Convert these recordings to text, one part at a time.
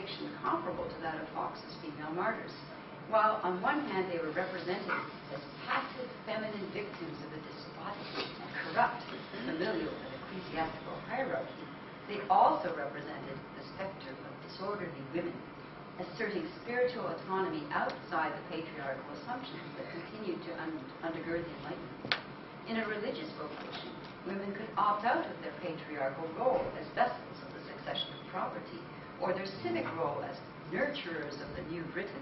fiction comparable to that of Fox's female martyrs. While on one hand they were represented as passive feminine victims of a despotic and corrupt familial and ecclesiastical hierarchy, they also represented the specter of disorderly women, asserting spiritual autonomy outside the patriarchal assumptions that continued to undergird the Enlightenment. In a religious vocation, women could opt out of their patriarchal role as vessels of the succession of property, or their civic role as nurturers of the New Britain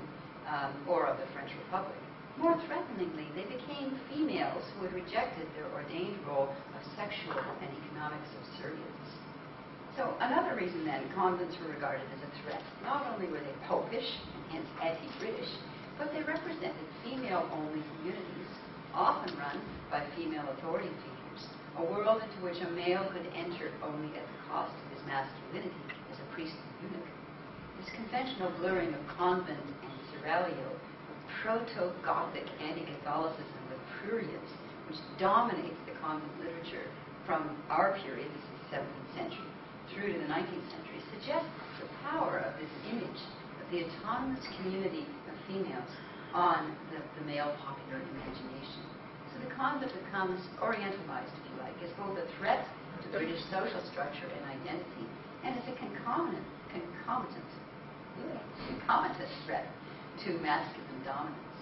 or of the French Republic. More threateningly, they became females who had rejected their ordained role of sexual and economic subservience. So another reason then convents were regarded as a threat. Not only were they popish and hence anti-British, but they represented female-only communities, often run by female authority figures, a world into which a male could enter only at the cost of his masculinity as a priest and eunuch. This conventional blurring of convent and seraglio, of proto-Gothic anti-Catholicism with prurience, which dominates the convent literature from our period, this is the 17th century, through to the 19th century, suggests the power of this image of the autonomous community of females on the male popular imagination. So the convent becomes orientalized, if you like, as both a threat to British social structure and identity, and as a concomitant threat to masculine dominance.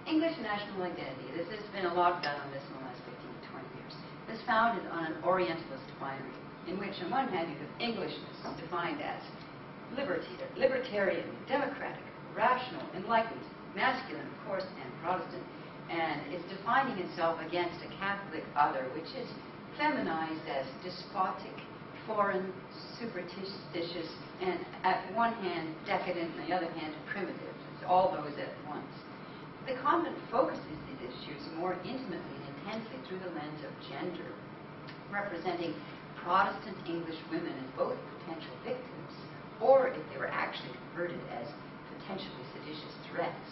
English national identity, there's been a lot done on this in the last 15 to 20 years, is founded on an Orientalist binary, in which on one hand you have Englishness defined as libertarian, democratic, rational, enlightened, masculine, of course, and Protestant, and is defining itself against a Catholic other, which is feminized as despotic, foreign, superstitious, and at one hand decadent, and the other hand primitive. It's all those at once. The convent focuses these issues more intimately and intensely through the lens of gender, representing Protestant English women as both potential victims, or if they were actually converted, as potentially seditious threats.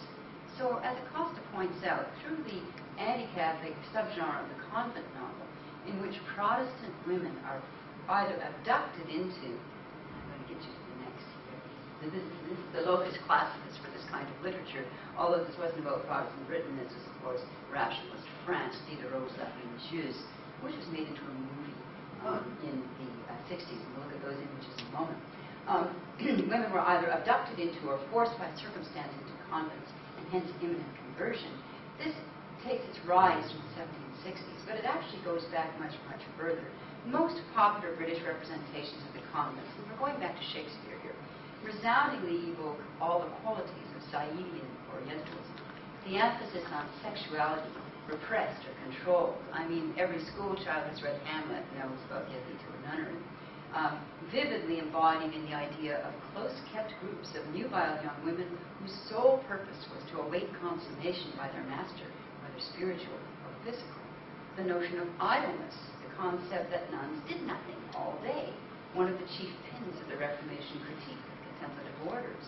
So, as Acosta points out, through the anti-Catholic subgenre of the convent novel, in which Protestant women are either abducted into, I'm going to get you to the next here, this is the locus classicus for this kind of literature, although this wasn't about Protestant Britain, this was, of course, rationalist France, Diderot's La Religieuse, which was made into a movie in the 60s, and we'll look at those images in a moment. Women were either abducted into or forced by circumstance into convents, and hence imminent conversion. This takes its rise from the 1760s, but it actually goes back much, much further. Most popular British representations of the convents, and we're going back to Shakespeare here, resoundingly evoke all the qualities of Saidian Orientalism. The emphasis on sexuality, repressed or controlled. I mean, every school child who's read Hamlet knows about getting to a nunnery. Vividly embodied in the idea of close-kept groups of nubile young women whose sole purpose was to await consummation by their master, whether spiritual or physical. The notion of idleness, the concept that nuns did nothing all day, one of the chief pins of the Reformation critique of contemplative orders.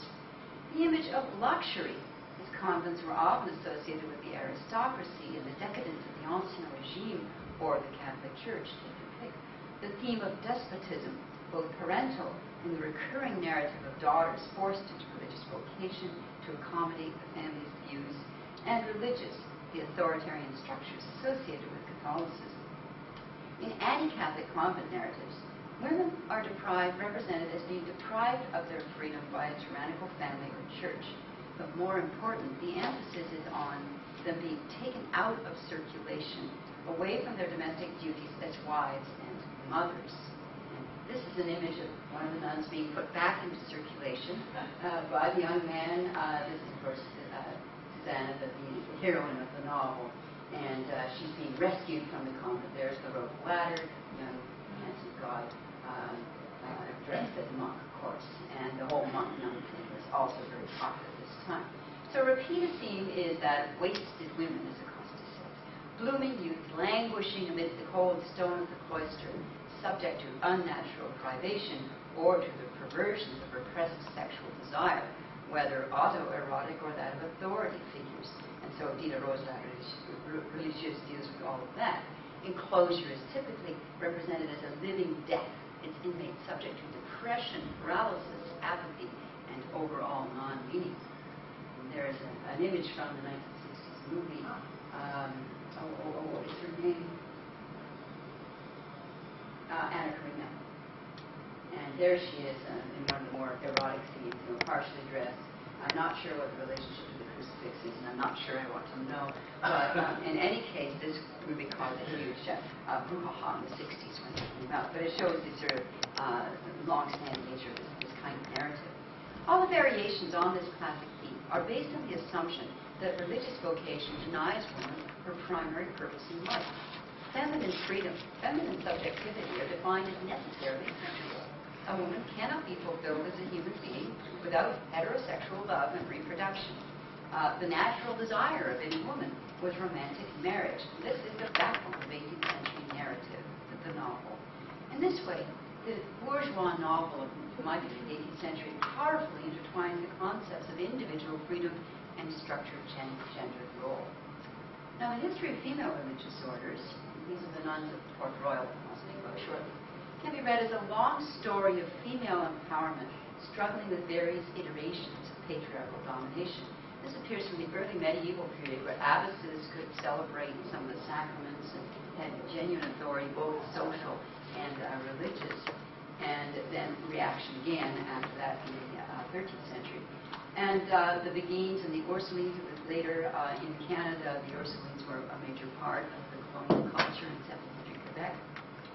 The image of luxury, as convents were often associated with the aristocracy and the decadence of the Ancien Regime or the Catholic Church, take your pick. The theme of despotism, both parental and the recurring narrative of daughters forced into religious vocation to accommodate the family's views, and religious, the authoritarian structures associated with Catholicism. In anti-Catholic convent narratives, women are represented as being deprived of their freedom by a tyrannical family or church. But more important, the emphasis is on them being taken out of circulation, away from their domestic duties as wives and mothers. And this is an image of one of the nuns being put back into circulation by the young man. This is, of course, Susanna, the heroine of the novel. And she's being rescued from the convent. There's the rope ladder, young handsome god dressed as a monk, of course. And the whole monk-nun thing was also very popular at this time. So a repeated theme is that wasted women, as Acosta says. Blooming youth, languishing amidst the cold stone of the cloister, subject to unnatural privation or to the perversions of repressed sexual desire, whether autoerotic or that of authority figures. And so Diderot's La Religieuse deals with all of that. Enclosure is typically represented as a living death, its inmates subject to depression, paralysis, apathy, an image from the 1960s movie. What is her name? Anna Karina. And there she is in one of the more erotic scenes, partially dressed. I'm not sure what the relationship to the crucifix is, and I'm not sure I want to know. But in any case, this movie caused a huge brouhaha in the 60s when it came out. But it shows the sort of long-standing nature of this kind of narrative. All the variations on this classic theme are based on the assumption that religious vocation denies woman her primary purpose in life. Feminine freedom, feminine subjectivity are defined as necessarily sexual. A woman cannot be fulfilled as a human being without heterosexual love and reproduction. The natural desire of any woman was romantic marriage. This is the backbone of 18th century narrative, the novel. In this way, the bourgeois novel of the 18th century powerfully intertwines the concepts of individual freedom and structured gendered role. Now, the history of female religious orders, these are the nuns of Port Royal, I'll speak about shortly, can be read as a long story of female empowerment struggling with various iterations of patriarchal domination. This appears from the early medieval period where abbesses could celebrate some of the sacraments and had genuine authority, both social and religious, and then reaction again after that in the 13th century. And the Beguines and the Ursulines, later in Canada, the Ursulines were a major part of the colonial culture in 17th century Quebec,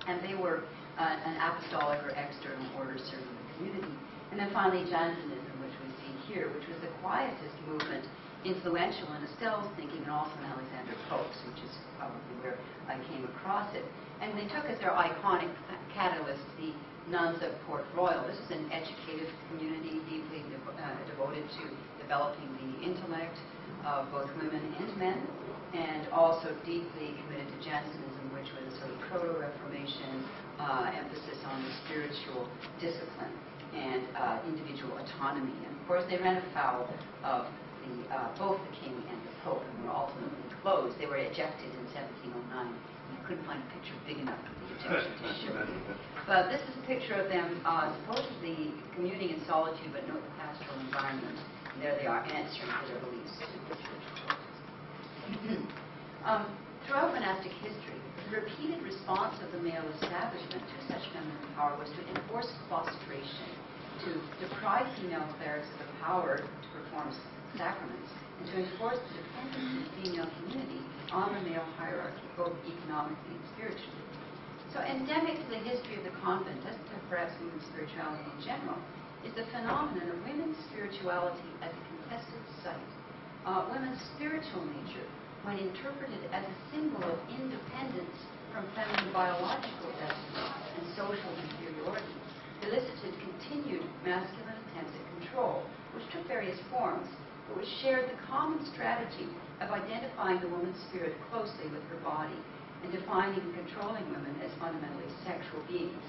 and they were an apostolic or external order serving the community. And then finally, Jansenism, which we see here, which was the quietist movement, influential in Estelle's thinking and also in Alexander Pope's, which is probably where I came across it. And they took as their iconic catalyst the nuns of Port Royal. This is an educated community deeply devoted to developing the intellect of both women and men, and also deeply committed to Jansenism, which was a sort of proto-Reformation emphasis on the spiritual discipline and individual autonomy. And of course, they ran afoul of both the king and the pope, and were ultimately closed. They were ejected in 1709. I couldn't find a picture big enough for the ejection to show you. But this is a picture of them supposedly communing in solitude, but no pastoral environment. And there they are answering for their beliefs. Throughout monastic history, the repeated response of the male establishment to such feminine power was to enforce claustration, to deprive female clerics of the power to perform sacraments, and to enforce the dependence of the female community on the male hierarchy, both economically and spiritually. So endemic to the history of the convent, as to perhaps women's spirituality in general, is the phenomenon of women's spirituality as a contested site. Women's spiritual nature, when interpreted as a symbol of independence from feminine biological destiny and social inferiority, elicited continued masculine intensive control, which took various forms, but which shared the common strategy of identifying the woman's spirit closely with her body and defining and controlling women as fundamentally sexual beings.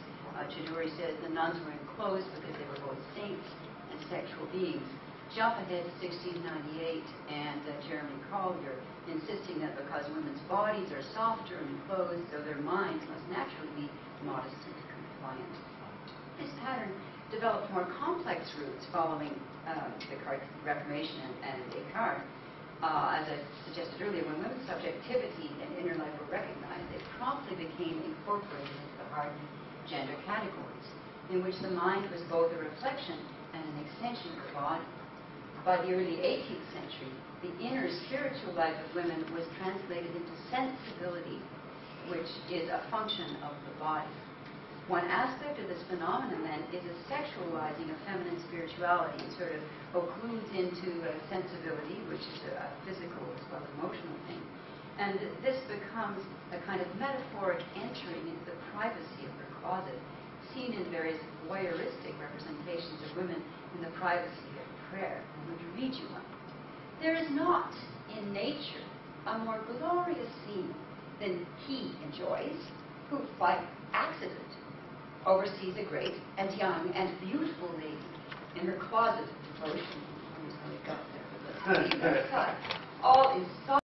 Chidori says the nuns were enclosed because they were both saints and sexual beings. Jump ahead to 1698 and Jeremy Collier insisting that because women's bodies are softer and enclosed, so their minds must naturally be modest and compliant. This pattern developed more complex roots following the Reformation and Descartes. As I suggested earlier, when women's subjectivity and inner life were recognized, it promptly became incorporated into the hardened gender categories, in which the mind was both a reflection and an extension of the body. By the early 18th century, the inner spiritual life of women was translated into sensibility, which is a function of the body. One aspect of this phenomenon, then, is a sexualizing of feminine spirituality. It sort of occludes into sensibility, which is a physical as well as emotional thing. And this becomes a kind of metaphoric entering into the privacy of her closet, seen in various voyeuristic representations of women in the privacy of prayer. I'm going to read you one. There is not in nature a more glorious scene than he enjoys, who, by accident, oversees a great and young and beautiful lady in her closet of devotion. I don't know how we got there, but let's leave that aside. All is so